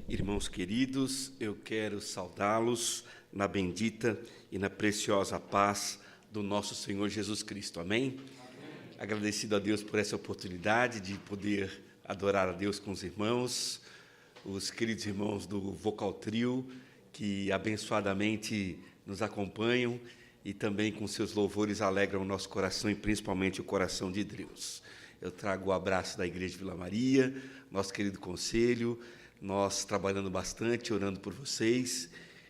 Irmãos queridos, eu quero saudá-los na bendita e na preciosa paz do nosso Senhor Jesus Cristo. Amém? Agradecido a Deus por essa oportunidade de poder adorar a Deus com os irmãos, os queridos irmãos do Vocal Trio, que abençoadamente nos acompanham e também com seus louvores alegram o nosso coração e principalmente o coração de Deus. Eu trago o abraço da Igreja Vila Maria, nosso querido conselho, nós trabalhando bastante, orando por vocês,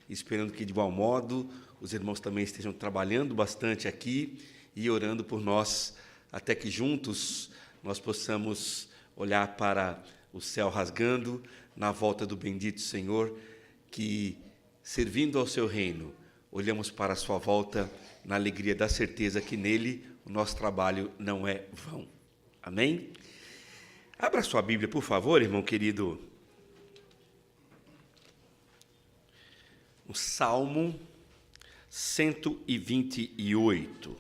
esperando que, de igual modo, os irmãos também estejam trabalhando bastante aqui e orando por nós, até que juntos nós possamos olhar para o céu rasgando na volta do bendito Senhor, que, servindo ao seu reino, olhamos para a sua volta na alegria da certeza que nele o nosso trabalho não é vão. Amém? Abra sua Bíblia, por favor, irmão querido. O Salmo 128.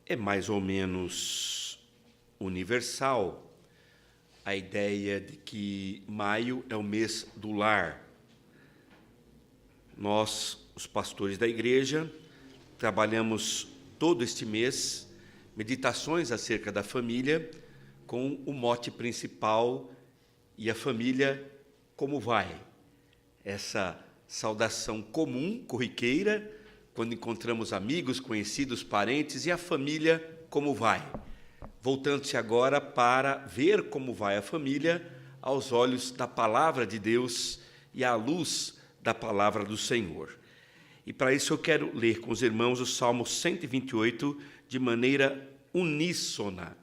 É mais ou menos universal a ideia de que maio é o mês do lar. Nós, os pastores da igreja, trabalhamos todo este mês meditações acerca da família, com o mote principal, e a família como vai? Essa saudação comum, corriqueira, quando encontramos amigos, conhecidos, parentes, e a família como vai? Voltando-se agora para ver como vai a família aos olhos da palavra de Deus e à luz da palavra do Senhor. E para isso eu quero ler com os irmãos o Salmo 128 de maneira uníssona.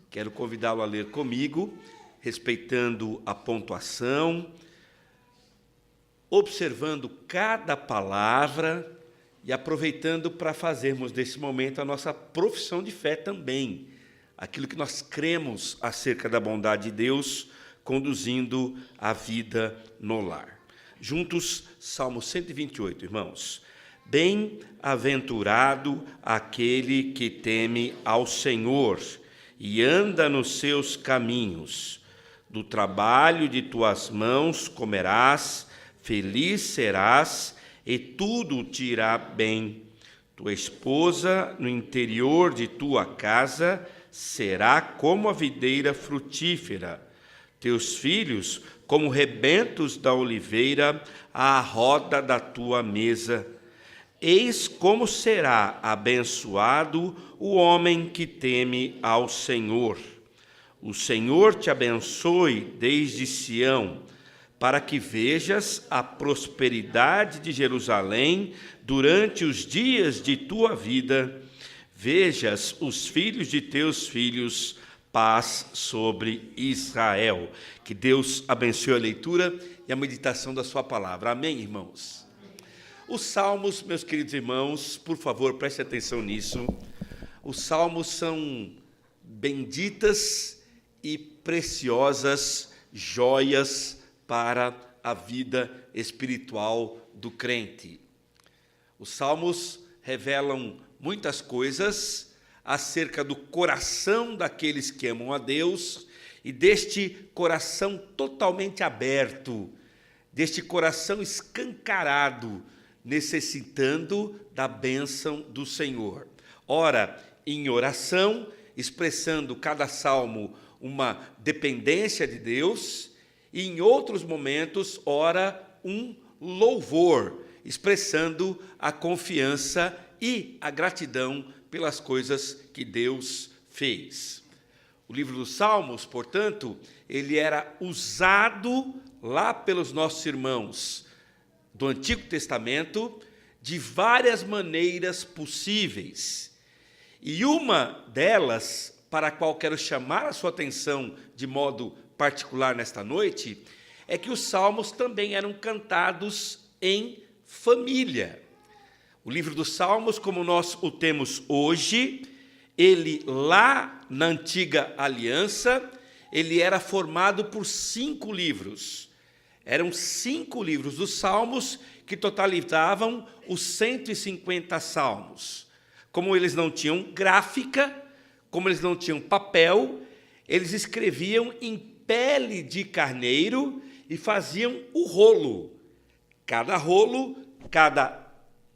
Quero convidá-lo a ler comigo, respeitando a pontuação, observando cada palavra e aproveitando para fazermos desse momento a nossa profissão de fé também, aquilo que nós cremos acerca da bondade de Deus, conduzindo a vida no lar. Juntos, Salmo 128, irmãos. Bem-aventurado aquele que teme ao Senhor e anda nos seus caminhos. Do trabalho de tuas mãos comerás, feliz serás, e tudo te irá bem. Tua esposa no interior de tua casa será como a videira frutífera. Teus filhos como rebentos da oliveira à roda da tua mesa. Eis como será abençoado o homem que teme ao Senhor. O Senhor te abençoe desde Sião, para que vejas a prosperidade de Jerusalém durante os dias de tua vida. Vejas os filhos de teus filhos, paz sobre Israel. Que Deus abençoe a leitura e a meditação da sua palavra. Amém, irmãos? Os salmos, meus queridos irmãos, por favor, preste atenção nisso. Os salmos são benditas e preciosas joias para a vida espiritual do crente. Os salmos revelam muitas coisas acerca do coração daqueles que amam a Deus e deste coração totalmente aberto, deste coração escancarado, necessitando da bênção do Senhor. Ora, em oração, expressando cada salmo uma dependência de Deus, e em outros momentos, ora, um louvor, expressando a confiança e a gratidão pelas coisas que Deus fez. O livro dos Salmos, portanto, ele era usado lá pelos nossos irmãos do Antigo Testamento de várias maneiras possíveis. E uma delas, para a qual quero chamar a sua atenção de modo particular nesta noite, é que os salmos também eram cantados em família. O livro dos Salmos, como nós o temos hoje, ele lá na Antiga Aliança, ele era formado por 5 livros. Eram 5 livros dos Salmos que totalizavam os 150 salmos. Como eles não tinham gráfica, como eles não tinham papel, eles escreviam em pele de carneiro e faziam o rolo. Cada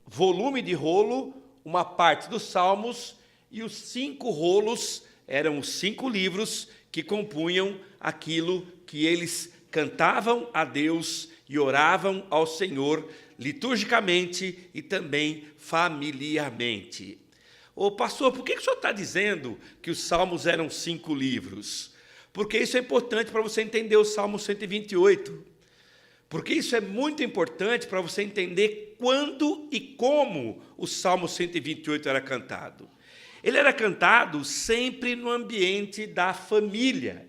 volume de rolo, uma parte dos salmos, e os 5 rolos eram os 5 livros que compunham aquilo que eles cantavam a Deus e oravam ao Senhor liturgicamente e também familiarmente. Ô pastor, por que o senhor está dizendo que os salmos eram 5 livros? Porque isso é importante para você entender o Salmo 128. Porque isso é muito importante para você entender quando e como o Salmo 128 era cantado. Ele era cantado sempre no ambiente da família.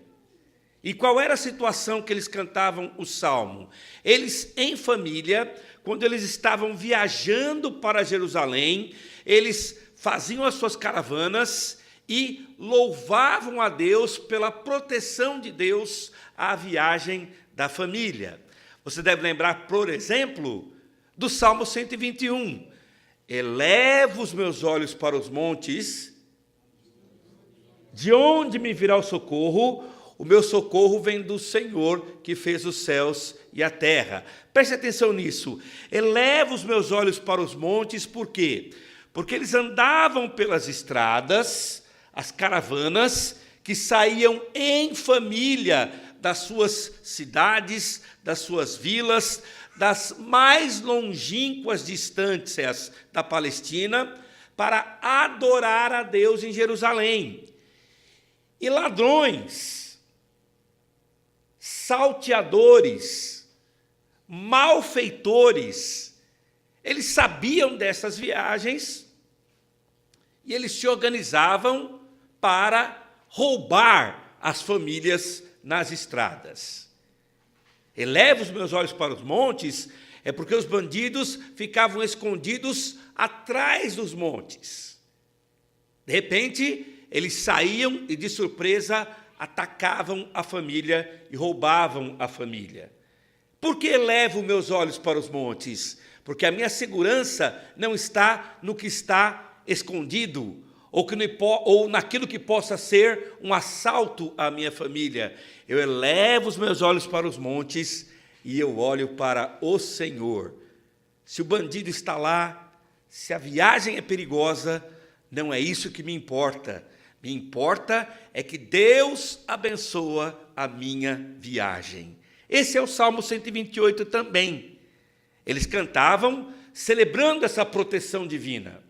E qual era a situação que eles cantavam o Salmo? Eles, em família, quando eles estavam viajando para Jerusalém, eles faziam as suas caravanas e louvavam a Deus pela proteção de Deus à viagem da família. Você deve lembrar, por exemplo, do Salmo 121. Elevo os meus olhos para os montes, de onde me virá o socorro? O meu socorro vem do Senhor, que fez os céus e a terra. Preste atenção nisso. Elevo os meus olhos para os montes, por quê? Porque eles andavam pelas estradas, as caravanas, que saíam em família das suas cidades, das suas vilas, das mais longínquas distâncias da Palestina, para adorar a Deus em Jerusalém. E ladrões, salteadores, malfeitores, eles sabiam dessas viagens e eles se organizavam para roubar as famílias nas estradas. Elevo os meus olhos para os montes, é porque os bandidos ficavam escondidos atrás dos montes. De repente, eles saíam e, de surpresa, atacavam a família e roubavam a família. Por que elevo meus olhos para os montes? Porque a minha segurança não está no que está escondido, ou naquilo que possa ser um assalto à minha família. Eu elevo os meus olhos para os montes e eu olho para o Senhor. Se o bandido está lá, se a viagem é perigosa, não é isso que me importa. Me importa é que Deus abençoa a minha viagem. Esse é o Salmo 128 também. Eles cantavam celebrando essa proteção divina.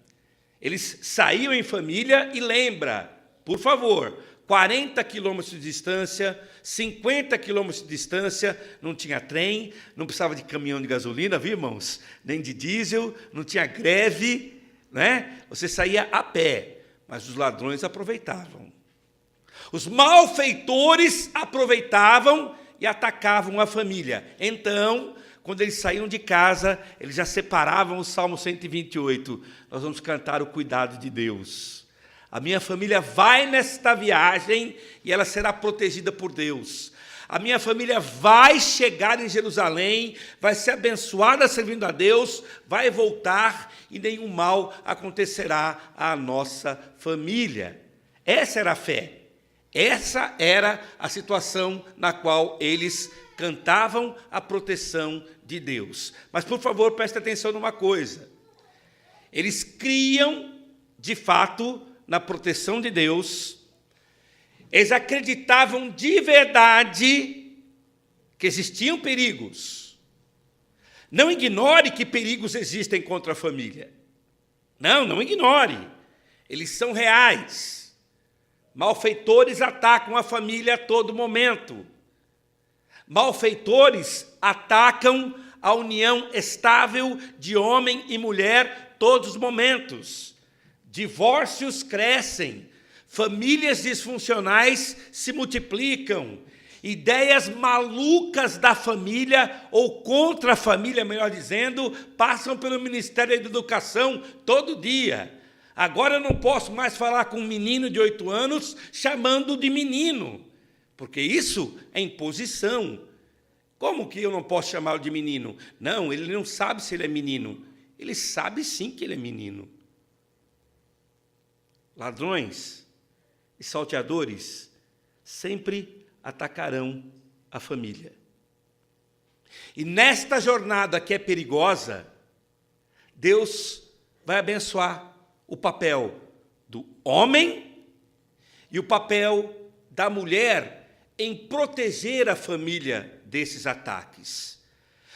Eles saíam em família e lembra, por favor, 40 quilômetros de distância, 50 quilômetros de distância, não tinha trem, não precisava de caminhão de gasolina, viu, irmãos? Nem de diesel, não tinha greve, né? Você saía a pé, mas os ladrões aproveitavam. Os malfeitores aproveitavam e atacavam a família. Então, quando eles saíam de casa, eles já separavam o Salmo 128. Nós vamos cantar o cuidado de Deus. A minha família vai nesta viagem e ela será protegida por Deus. A minha família vai chegar em Jerusalém, vai ser abençoada servindo a Deus, vai voltar e nenhum mal acontecerá à nossa família. Essa era a fé. Essa era a situação na qual eles cantavam a proteção de Deus. Mas, por favor, preste atenção numa coisa. Eles criam, de fato, na proteção de Deus. Eles acreditavam de verdade que existiam perigos. Não ignore que perigos existem contra a família. Não ignore. Eles são reais. Malfeitores atacam a família a todo momento. Malfeitores atacam a união estável de homem e mulher todos os momentos. Divórcios crescem, famílias disfuncionais se multiplicam, ideias malucas da família, ou contra a família, melhor dizendo, passam pelo Ministério da Educação todo dia. Agora eu não posso mais falar com um menino de 8 anos chamando de menino, porque isso é imposição. Como que eu não posso chamá-lo de menino? Não, ele não sabe se ele é menino. Ele sabe sim que ele é menino. Ladrões e salteadores sempre atacarão a família. E nesta jornada que é perigosa, Deus vai abençoar o papel do homem e o papel da mulher em proteger a família desses ataques.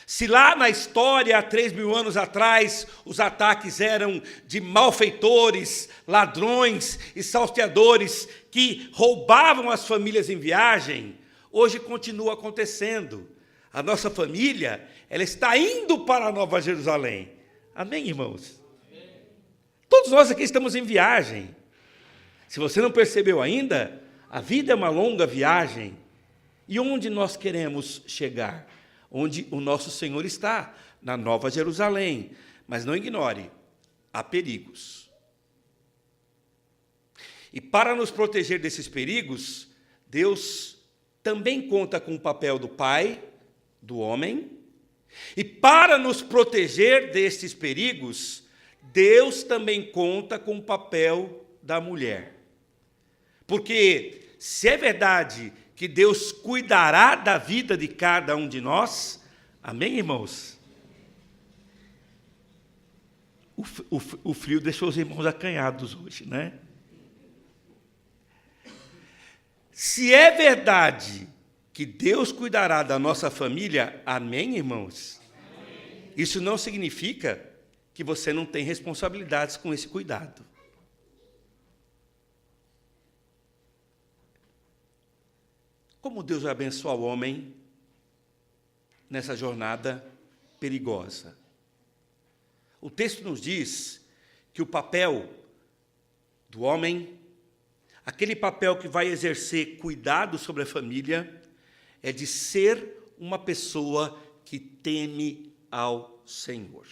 Se lá na história, há 3.000 anos atrás, os ataques eram de malfeitores, ladrões e salteadores que roubavam as famílias em viagem, hoje continua acontecendo. A nossa família, ela está indo para a Nova Jerusalém. Amém, irmãos? Amém. Todos nós aqui estamos em viagem. Se você não percebeu ainda, a vida é uma longa viagem. E onde nós queremos chegar? Onde o nosso Senhor está, na Nova Jerusalém. Mas não ignore, há perigos. E para nos proteger desses perigos, Deus também conta com o papel do pai, do homem, e para nos proteger destes perigos, Deus também conta com o papel da mulher. Porque se é verdade que Deus cuidará da vida de cada um de nós, amém, irmãos? O frio deixou os irmãos acanhados hoje, né? Se é verdade que Deus cuidará da nossa família, amém, irmãos? Amém. Isso não significa que você não tem responsabilidades com esse cuidado. Como Deus vai abençoar o homem nessa jornada perigosa? O texto nos diz que o papel do homem, aquele papel que vai exercer cuidado sobre a família, é de ser uma pessoa que teme ao Senhor.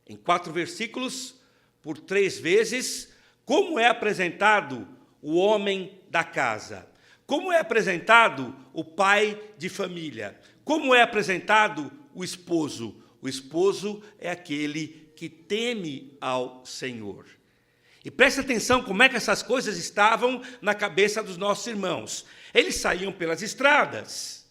Em 4 versículos, por 3 vezes, como é apresentado o homem da casa? Como é apresentado o pai de família? Como é apresentado o esposo? O esposo é aquele que teme ao Senhor. E preste atenção como é que essas coisas estavam na cabeça dos nossos irmãos. Eles saíam pelas estradas.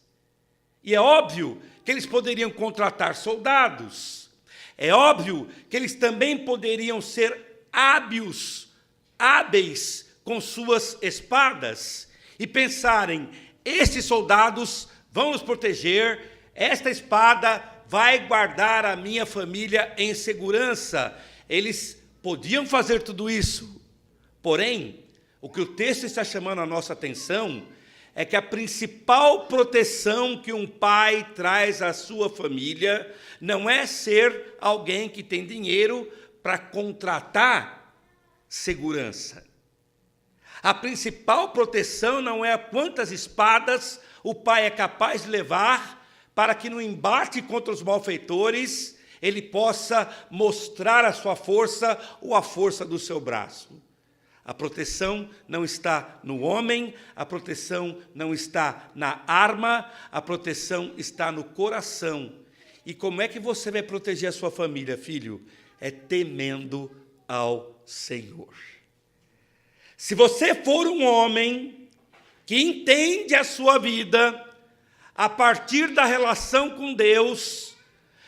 E é óbvio que eles poderiam contratar soldados. É óbvio que eles também poderiam ser hábeis com suas espadas e pensarem, estes soldados vão nos proteger, esta espada vai guardar a minha família em segurança. Eles podiam fazer tudo isso, porém, o que o texto está chamando a nossa atenção é que a principal proteção que um pai traz à sua família não é ser alguém que tem dinheiro para contratar segurança. A principal proteção não é quantas espadas o pai é capaz de levar para que no embate contra os malfeitores ele possa mostrar a sua força ou a força do seu braço. A proteção não está no homem, a proteção não está na arma, a proteção está no coração. E como é que você vai proteger a sua família, filho? É temendo ao Senhor. Se você for um homem que entende a sua vida a partir da relação com Deus,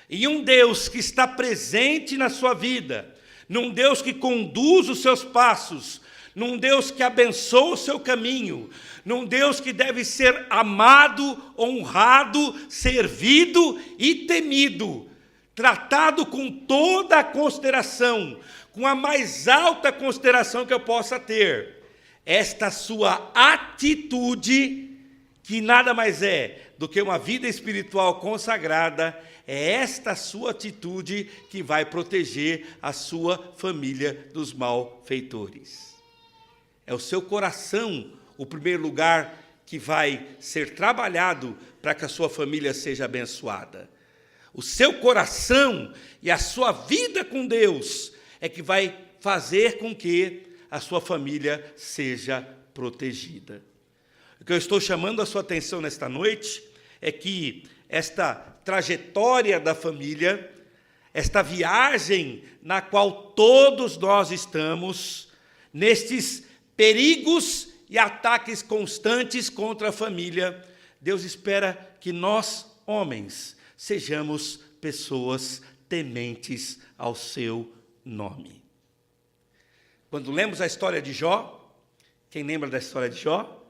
e um Deus que está presente na sua vida, num Deus que conduz os seus passos, num Deus que abençoa o seu caminho, num Deus que deve ser amado, honrado, servido e temido, tratado com toda a consideração, com a mais alta consideração que eu possa ter. Esta sua atitude, que nada mais é do que uma vida espiritual consagrada, é esta sua atitude que vai proteger a sua família dos malfeitores. É o seu coração o primeiro lugar que vai ser trabalhado para que a sua família seja abençoada. O seu coração e a sua vida com Deus é que vai fazer com que a sua família seja protegida. O que eu estou chamando a sua atenção nesta noite é que esta trajetória da família, esta viagem na qual todos nós estamos, nestes perigos e ataques constantes contra a família, Deus espera que nós, homens, sejamos pessoas tementes ao seu nome. Quando lemos a história de Jó, quem lembra da história de Jó?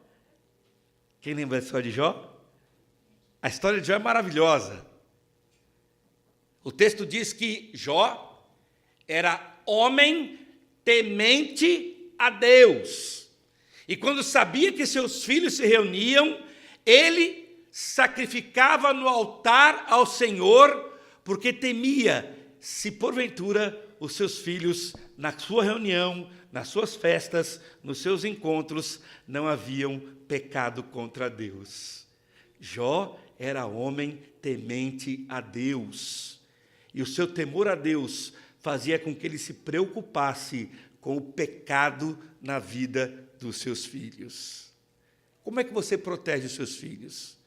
Quem lembra da história de Jó? A história de Jó é maravilhosa. O texto diz que Jó era homem temente a Deus. E quando sabia que seus filhos se reuniam, ele sacrificava no altar ao Senhor, porque temia se porventura os seus filhos, na sua reunião, nas suas festas, nos seus encontros, não haviam pecado contra Deus. Jó era homem temente a Deus. E o seu temor a Deus fazia com que ele se preocupasse com o pecado na vida dos seus filhos. Como é que você protege os seus filhos?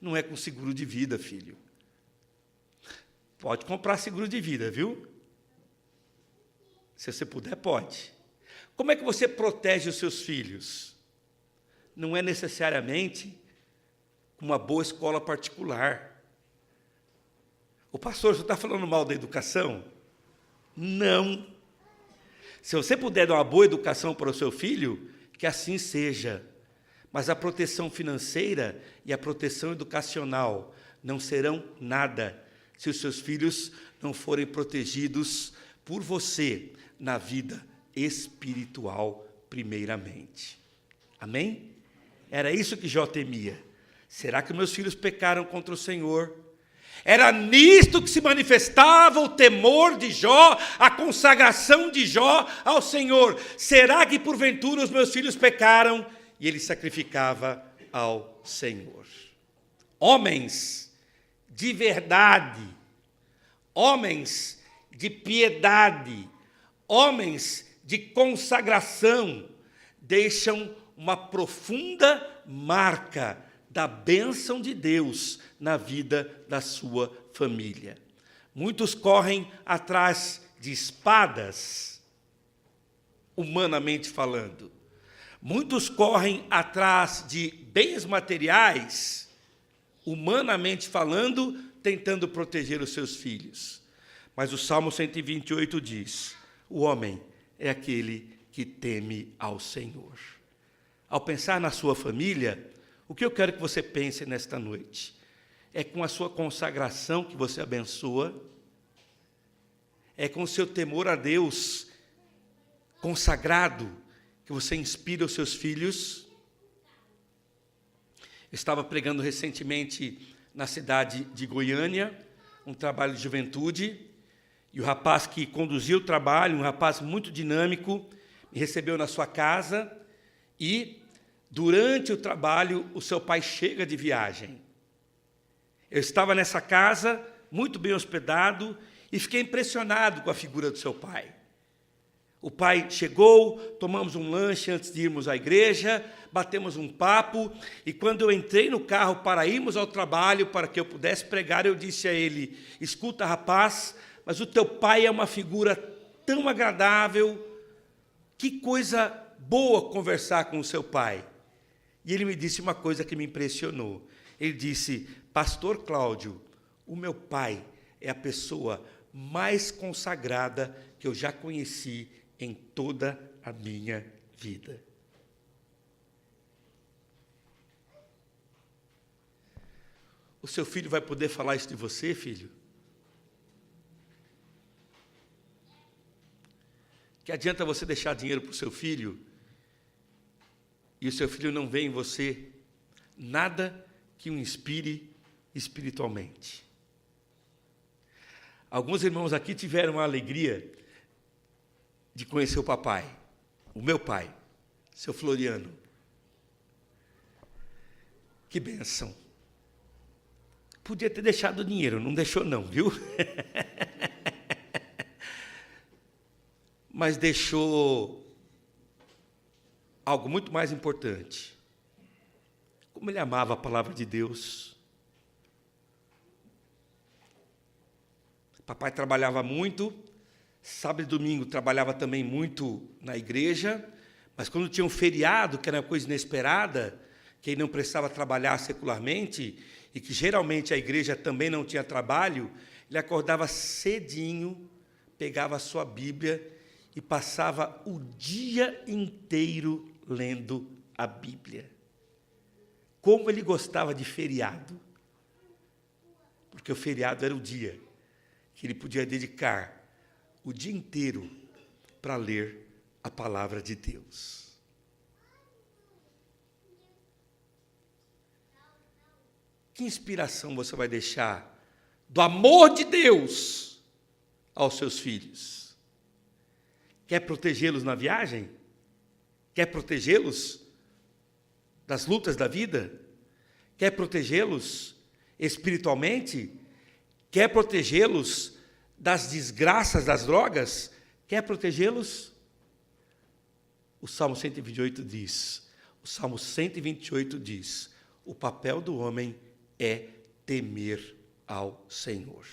Não é com seguro de vida, filho. Pode comprar seguro de vida, viu? Se você puder, pode. Como é que você protege os seus filhos? Não é necessariamente uma boa escola particular. O pastor, você está falando mal da educação? Não. Se você puder dar uma boa educação para o seu filho, que assim seja. Mas a proteção financeira e a proteção educacional não serão nada se os seus filhos não forem protegidos por você na vida espiritual, primeiramente. Amém? Era isso que Jó temia. Será que meus filhos pecaram contra o Senhor? Era nisto que se manifestava o temor de Jó, a consagração de Jó ao Senhor. Será que porventura os meus filhos pecaram? E ele sacrificava ao Senhor. Homens de verdade, homens de piedade, homens de consagração, deixam uma profunda marca da bênção de Deus na vida da sua família. Muitos correm atrás de espadas, humanamente falando. Muitos correm atrás de bens materiais, humanamente falando, tentando proteger os seus filhos. Mas o Salmo 128 diz: o homem é aquele que teme ao Senhor. Ao pensar na sua família, o que eu quero que você pense nesta noite é com a sua consagração que você abençoa, é com o seu temor a Deus consagrado que você inspira os seus filhos. Eu estava pregando recentemente na cidade de Goiânia, um trabalho de juventude, e o rapaz que conduzia o trabalho, um rapaz muito dinâmico, me recebeu na sua casa e, durante o trabalho, o seu pai chega de viagem. Eu estava nessa casa, muito bem hospedado, e fiquei impressionado com a figura do seu pai. O pai chegou, tomamos um lanche antes de irmos à igreja, batemos um papo, e quando eu entrei no carro para irmos ao trabalho, para que eu pudesse pregar, eu disse a ele: escuta, rapaz, mas o teu pai é uma figura tão agradável, que coisa boa conversar com o seu pai. E ele me disse uma coisa que me impressionou. Ele disse: pastor Cláudio, o meu pai é a pessoa mais consagrada que eu já conheci em toda a minha vida. O seu filho vai poder falar isso de você, filho? Que adianta você deixar dinheiro para o seu filho e o seu filho não vê em você nada que o inspire espiritualmente? Alguns irmãos aqui tiveram a alegria de conhecer o papai, o meu pai, seu Floriano. Que bênção. Podia ter deixado dinheiro, não deixou não, viu? Mas deixou algo muito mais importante. Como ele amava a palavra de Deus. Papai trabalhava muito, sábado e domingo trabalhava também muito na igreja, Mas quando tinha um feriado, que era uma coisa inesperada, que ele não precisava trabalhar secularmente, e que geralmente a igreja também não tinha trabalho, ele acordava cedinho, pegava a sua Bíblia e passava o dia inteiro lendo a Bíblia. Como ele gostava de feriado, porque o feriado era o dia que ele podia dedicar o dia inteiro para ler a palavra de Deus. Que inspiração você vai deixar do amor de Deus aos seus filhos? Quer protegê-los na viagem? Quer protegê-los das lutas da vida? Quer protegê-los espiritualmente? Quer protegê-los das desgraças das drogas? Quer protegê-los? O Salmo 128 diz, o Salmo 128 diz, o papel do homem é temer ao Senhor.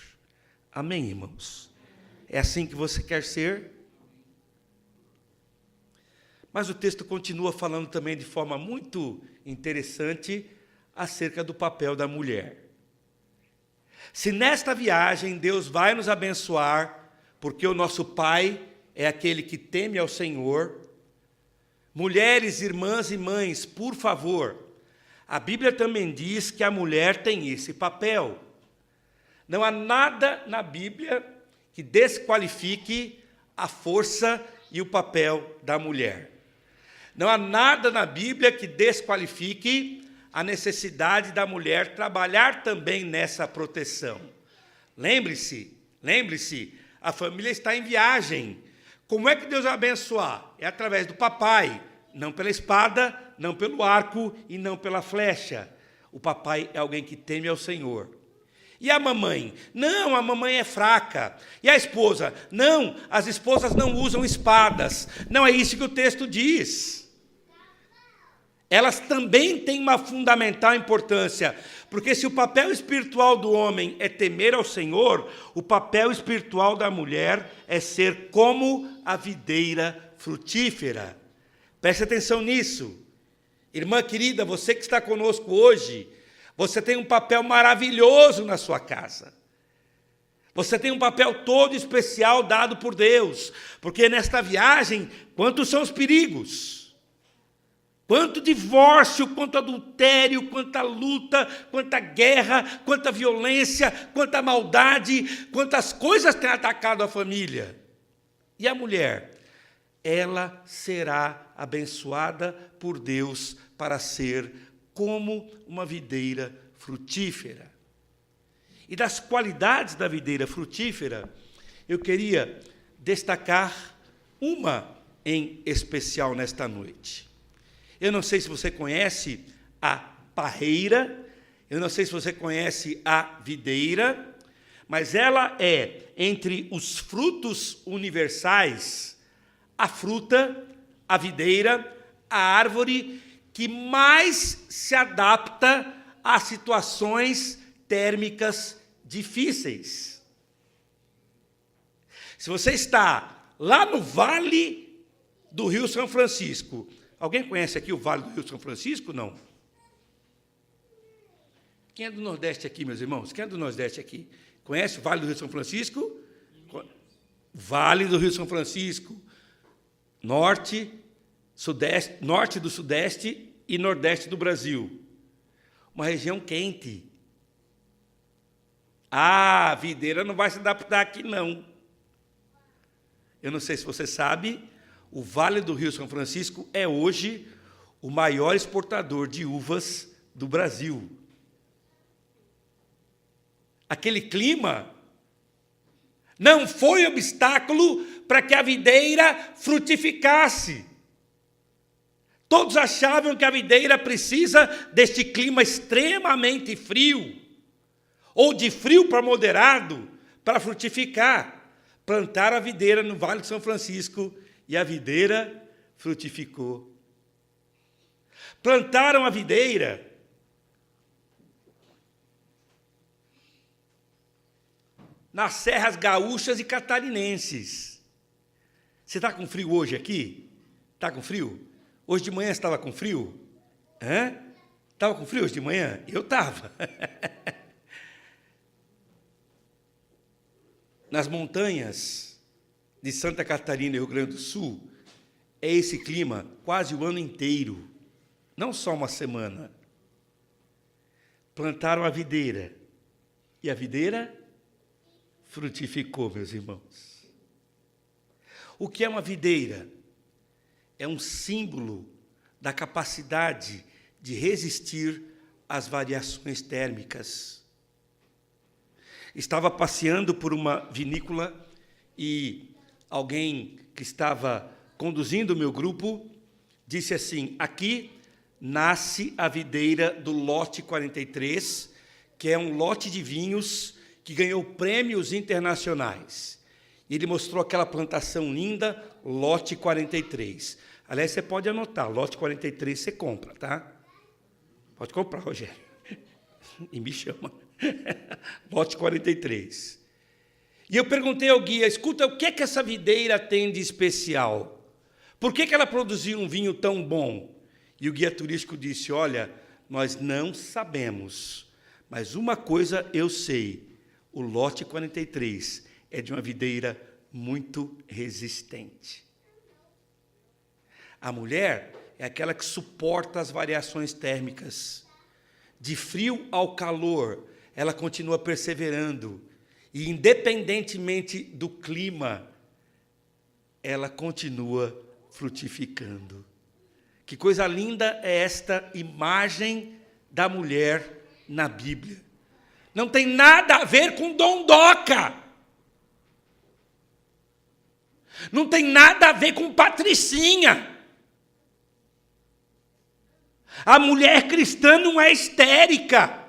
Amém, irmãos? É assim que você quer ser? Mas o texto continua falando também de forma muito interessante acerca do papel da mulher. Se nesta viagem Deus vai nos abençoar, porque o nosso Pai é aquele que teme ao Senhor, mulheres, irmãs e mães, por favor, a Bíblia também diz que a mulher tem esse papel. Não há nada na Bíblia que desqualifique a força e o papel da mulher. Não há nada na Bíblia que desqualifique a necessidade da mulher trabalhar também nessa proteção. Lembre-se, a família está em viagem. Como é que Deus vai abençoar? É através do papai, não pela espada, não pelo arco e não pela flecha. O papai é alguém que teme ao Senhor. E a mamãe? Não, a mamãe é fraca. E a esposa? Não, as esposas não usam espadas. Não é isso que o texto diz. Elas também têm uma fundamental importância, porque se o papel espiritual do homem é temer ao Senhor, o papel espiritual da mulher é ser como a videira frutífera. Preste atenção nisso. Irmã querida, você que está conosco hoje, você tem um papel maravilhoso na sua casa. Você tem um papel todo especial dado por Deus, porque nesta viagem, quantos são os perigos? Quanto divórcio, quanto adultério, quanta luta, quanta guerra, quanta violência, quanta maldade, quantas coisas têm atacado a família. E a mulher? Ela será abençoada por Deus para ser como uma videira frutífera. E das qualidades da videira frutífera, eu queria destacar uma em especial nesta noite. Eu não sei se você conhece a parreira, eu não sei se você conhece a videira, mas ela é, entre os frutos universais, a fruta, a videira, a árvore que mais se adapta a situações térmicas difíceis. Se você está lá no Vale do Rio São Francisco, alguém conhece aqui o Vale do Rio São Francisco? Não. Quem é do Nordeste aqui, meus irmãos? Quem é do Nordeste aqui? Conhece o Vale do Rio São Francisco? Vale do Rio São Francisco, norte, sudeste, norte do Sudeste e Nordeste do Brasil. Uma região quente. A videira não vai se adaptar aqui, não. Eu não sei se você sabe, o Vale do Rio São Francisco é hoje o maior exportador de uvas do Brasil. Aquele clima não foi obstáculo para que a videira frutificasse. Todos achavam que a videira precisa deste clima extremamente frio, ou de frio para moderado, para frutificar. Plantaram a videira no Vale de São Francisco e a videira frutificou. Plantaram a videira nas serras gaúchas e catarinenses. Você está com frio hoje aqui? Está com frio? Hoje de manhã você estava com frio? Estava com frio hoje de manhã? Eu estava. Nas montanhas de Santa Catarina e Rio Grande do Sul, é esse clima quase o ano inteiro, não só uma semana. Plantaram a videira, e a videira frutificou, meus irmãos. O que é uma videira? É um símbolo da capacidade de resistir às variações térmicas. Estava passeando por uma vinícola e alguém que estava conduzindo o meu grupo disse assim: aqui nasce a videira do lote 43, que é um lote de vinhos que ganhou prêmios internacionais. E ele mostrou aquela plantação linda, lote 43. Aliás, você pode anotar, lote 43 você compra, tá? Pode comprar, Rogério. E me chama. Lote 43. E eu perguntei ao guia: escuta, o que é que essa videira tem de especial? Por que ela produziu um vinho tão bom? E o guia turístico disse: olha, nós não sabemos, mas uma coisa eu sei, o lote 43 é de uma videira muito resistente. A mulher é aquela que suporta as variações térmicas. De frio ao calor, ela continua perseverando. E, independentemente do clima, ela continua frutificando. Que coisa linda é esta imagem da mulher na Bíblia. Não tem nada a ver com dondoca. Não tem nada a ver com patricinha. A mulher cristã não é histérica.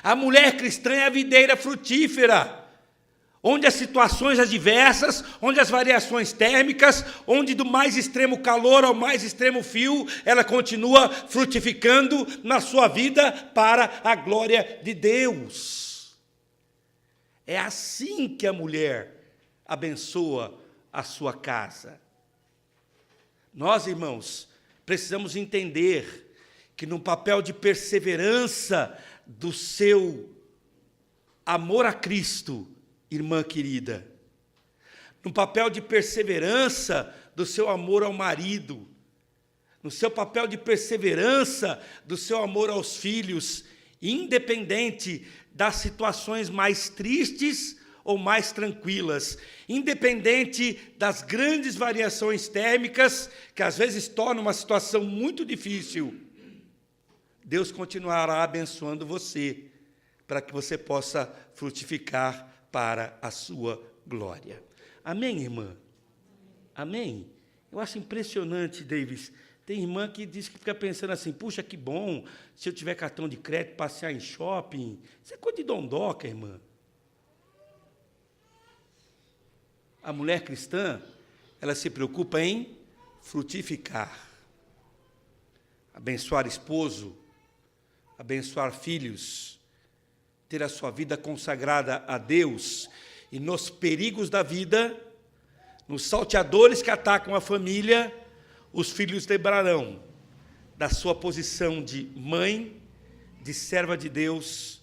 A mulher cristã é a videira frutífera, onde as situações adversas, onde as variações térmicas, onde do mais extremo calor ao mais extremo frio, ela continua frutificando na sua vida para a glória de Deus. É assim que a mulher abençoa a sua casa. Nós, irmãos, precisamos entender que no papel de perseverança do seu amor a Cristo, irmã querida, no papel de perseverança do seu amor ao marido, no seu papel de perseverança do seu amor aos filhos, independente das situações mais tristes ou mais tranquilas, independente das grandes variações térmicas, que às vezes tornam uma situação muito difícil, Deus continuará abençoando você, para que você possa frutificar para a sua glória. Amém, irmã? Amém? Eu acho impressionante, Davis. Tem irmã que diz que fica pensando assim: puxa, que bom, se eu tiver cartão de crédito, passear em shopping. Isso é coisa de dondoca, irmã. A mulher cristã, ela se preocupa em frutificar. Abençoar esposo, abençoar filhos, ter a sua vida consagrada a Deus, e nos perigos da vida, nos salteadores que atacam a família, os filhos lembrarão da sua posição de mãe, de serva de Deus,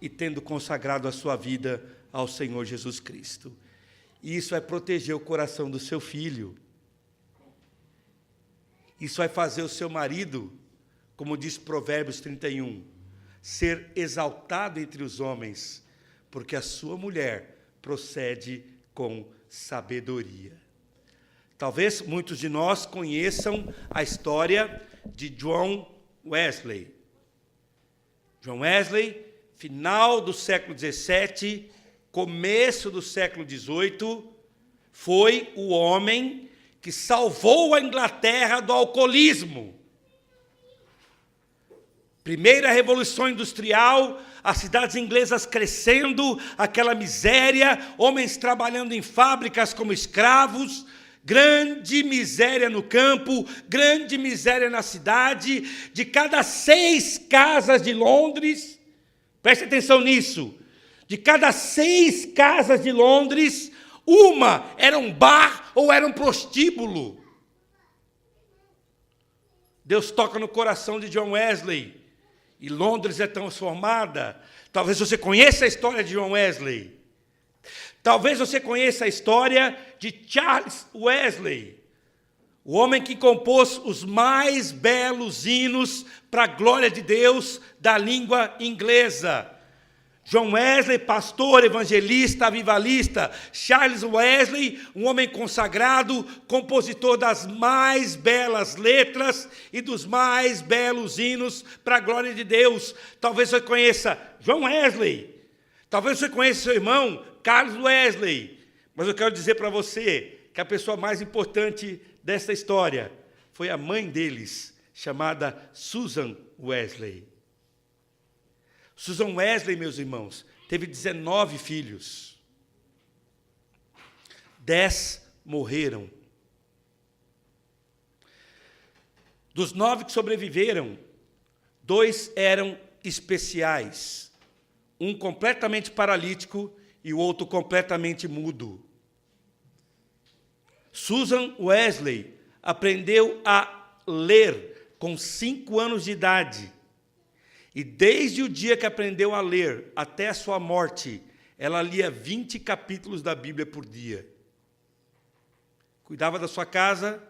e tendo consagrado a sua vida ao Senhor Jesus Cristo. E isso vai proteger o coração do seu filho. Isso vai fazer o seu marido, como diz Provérbios 31, ser exaltado entre os homens, porque a sua mulher procede com sabedoria. Talvez muitos de nós conheçam a história de John Wesley. John Wesley, final do século XVII, começo do século XVIII, foi o homem que salvou a Inglaterra do alcoolismo. Primeira Revolução Industrial, as cidades inglesas crescendo, aquela miséria, homens trabalhando em fábricas como escravos, grande miséria no campo, grande miséria na cidade. De cada 6 casas de Londres, preste atenção nisso, de cada 6 casas de Londres, uma era um bar ou era um prostíbulo. Deus toca no coração de John Wesley, e Londres é transformada. Talvez você conheça a história de John Wesley. Talvez você conheça a história de Charles Wesley, o homem que compôs os mais belos hinos para a glória de Deus da língua inglesa. John Wesley, pastor, evangelista, avivalista. Charles Wesley, um homem consagrado, compositor das mais belas letras e dos mais belos hinos para a glória de Deus. Talvez você conheça John Wesley. Talvez você conheça seu irmão, Carlos Wesley. Mas eu quero dizer para você que a pessoa mais importante dessa história foi a mãe deles, chamada Susan Wesley. Susan Wesley, meus irmãos, teve 19 filhos. 10 morreram. Dos 9 que sobreviveram, 2 eram especiais. Um completamente paralítico e o outro completamente mudo. Susan Wesley aprendeu a ler com 5 anos de idade. E desde o dia que aprendeu a ler até a sua morte, ela lia 20 capítulos da Bíblia por dia. Cuidava da sua casa,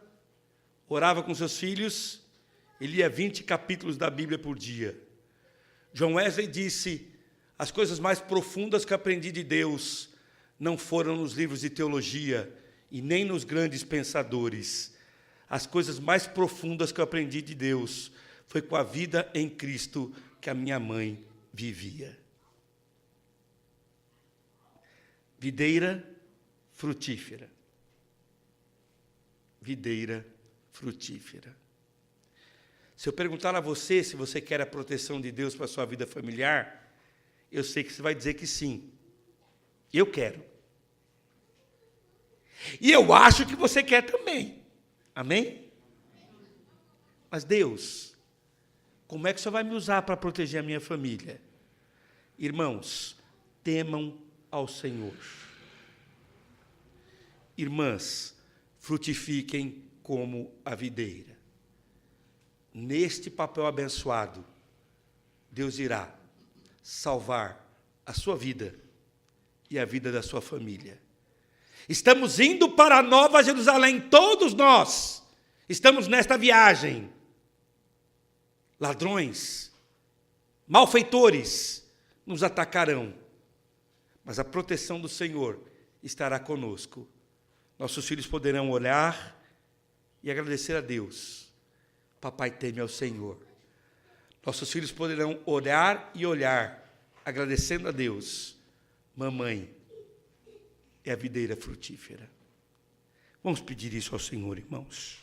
orava com seus filhos e lia 20 capítulos da Bíblia por dia. John Wesley disse: as coisas mais profundas que aprendi de Deus não foram nos livros de teologia e nem nos grandes pensadores. As coisas mais profundas que eu aprendi de Deus foi com a vida em Cristo que a minha mãe vivia. Videira frutífera. Videira frutífera. Se eu perguntar a você se você quer a proteção de Deus para a sua vida familiar, eu sei que você vai dizer que sim. Eu quero. E eu acho que você quer também. Amém? Mas Deus, como é que o Senhor vai me usar para proteger a minha família? Irmãos, temam ao Senhor. Irmãs, frutifiquem como a videira. Neste papel abençoado, Deus irá salvar a sua vida e a vida da sua família. Estamos indo para a Nova Jerusalém, todos nós estamos nesta viagem. Ladrões, malfeitores nos atacarão, mas a proteção do Senhor estará conosco. Nossos filhos poderão olhar e agradecer a Deus. Papai teme ao Senhor. Nossos filhos poderão olhar e olhar, agradecendo a Deus. Mamãe é a videira frutífera. Vamos pedir isso ao Senhor, irmãos.